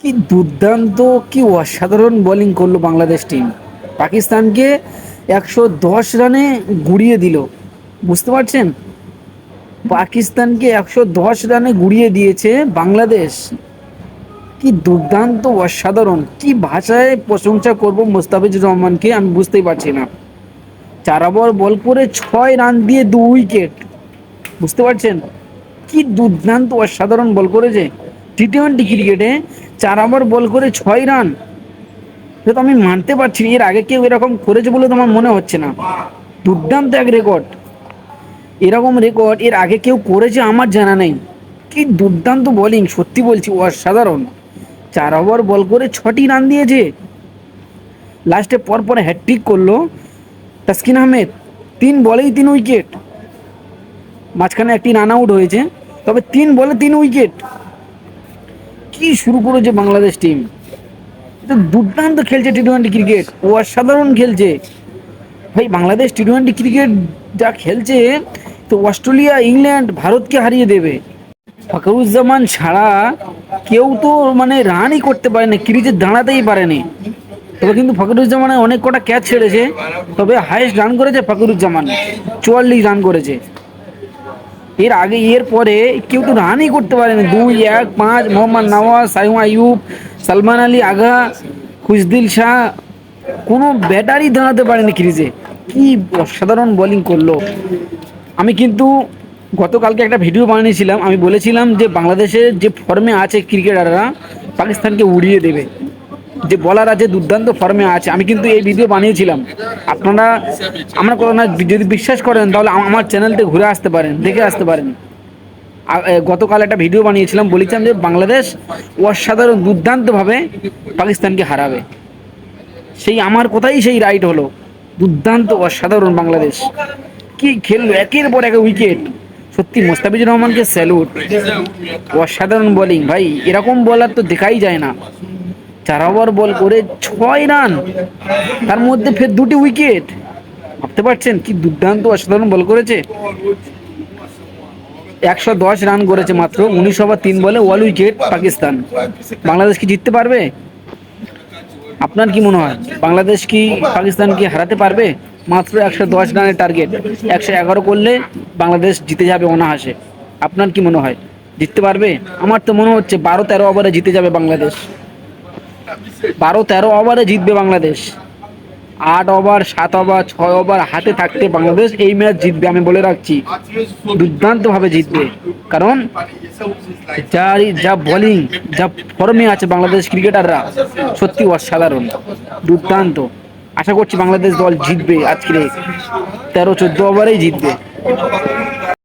কি দুর্দান্ত, কি অসাধারণ বোলিং করলো বাংলাদেশ টিম। পাকিস্তানকে 110 রানে গুড়িয়ে দিল। বুঝতে পারছেন? পাকিস্তানকে 110 রানে গুড়িয়ে দিয়েছে বাংলাদেশ। কি দুর্দান্ত, অসাধারণ! কি ভাষায় প্রশংসা করব মুস্তাফিজুর রহমানকে, আমি বুঝতেই পারছি না। 4 ওভার বল করে 6 রান দিয়ে 2 উইকেট। বুঝতে পারছেন? কি দুর্দান্ত, অসাধারণ বল করেছে। টি-20 ক্রিকেটে 4 ওভার বল করে 6 রান, এটা তো আমি মানতে পারছি না। এর আগে কেউ এরকম করেছে বলে তো আমার মনে হচ্ছে না। দুর্দান্ত এক রেকর্ড। এরকম রেকর্ড এর আগে কেউ করেছে আমার জানা নেই। কি দুর্দান্ত বোলিং, সত্যি বলছি, অসাধারণ। 4 ওভার বল করে 6টি রান দিয়েছে। লাস্টে পরপর হ্যাটট্রিক করলো তাসকিন আহমেদ। 3 বলেই 3 উইকেট। মাঝখানে একটি রান আউট হয়েছে, তবে 3 বলে 3 উইকেট। কি শুরু করেছে বাংলাদেশ টিম! এটা দুর্দান্ত খেলছে টি-20 ক্রিকেট, অসাধারণ খেলছে। ভাই, বাংলাদেশ টি-20 ক্রিকেট যা খেলছে, তো অস্ট্রেলিয়া, ইংল্যান্ড, ভারতকে হারিয়ে দেবে। ফখরুজ্জামান ছাড়া কেউ তো মানে রানই করতে পারে না, ক্রিজে দাঁড়াতেই পারেনি। তবে কিন্তু ফখরুজ্জামানের অনেক কটা ক্যাচ ছেড়েছে, তবে হাইয়েস্ট রান করেছে ফখরুজ্জামান, 44 রান করেছে। এর আগে, এর পরে কেউ তো রানই করতে পারেনি। 2-1-5 মোহাম্মদ নওয়াজ, সাইম আইয়ুব, সালমান আলী আগা, খুশদিল শাহ, কোনো ব্যাটারই দাঁড়াতে পারেনি ক্রিজে। কি অসাধারণ বোলিং করলো! আমি কিন্তু গতকালকে একটা ভিডিও বানিয়েছিলাম, আমি বলেছিলাম যে বাংলাদেশের যে ফর্মে আছে ক্রিকেটাররা পাকিস্তানকে উড়িয়ে দেবে। যে বলার আছে দুর্দান্ত ফর্মে আছে, আমি কিন্তু এই ভিডিও বানিয়েছিলাম। আপনারা আমার কথা না যদি বিশ্বাস করেন, তাহলে আমার চ্যানেলতে ঘুরে আসতে পারেন, দেখে আসতে পারেন। গতকাল একটা ভিডিও বানিয়েছিলাম, বলেছিলাম যে বাংলাদেশ অসাধারণ দুর্দান্তভাবে পাকিস্তানকে হারাবে। সেই আমার কথাই সেই রাইট হলো। দুর্দান্ত, অসাধারণ বাংলাদেশ কি খেললো, একের পর এক উইকেট। সত্যি মোস্তাফিজুর রহমানকে স্যালুট। অসাধারণ বোলিং ভাই, এরকম বলার তো দেখাই যায় না। 4 ওভার বল করে 6 রান, তার মধ্যে ফের 2টি উইকেট। ভাবতে পারছেন কি দুর্দান্ত, অসাধারণ বল করেছে। 110 রান করেছে মাত্র, 19 ওভার 3 বলে, অল উইকেট পাকিস্তান। বাংলাদেশ কি জিততে পারবে? আপনার কি মনে হয় বাংলাদেশ কি পাকিস্তানকে হারাতে পারবে? মাত্র 110 রানের টার্গেট, 111 করলে বাংলাদেশ জিতে যাবে অনায়াসে। আপনার কি মনে হয় জিততে পারবে? আমার তো মনে হচ্ছে 12-13 ওভারে জিতে যাবে বাংলাদেশ। 12-13 ওভারে জিতবে বাংলাদেশ। 8 ওভার, 7 ওভার, 6 ওভার হাতে থাকতে বাংলাদেশ এই ম্যাচ জিতবে, আমি বলে রাখছি। দুর্দান্ত ভাবে জিতবে, কারণ যা বোলিং, যা ফর্মে আছে বাংলাদেশ ক্রিকেটাররা, সত্যি অসাধারণ, দুর্দান্ত। আশা করছি বাংলাদেশ দল জিতবে আজকে, 13-14 ওভারেই জিতবে।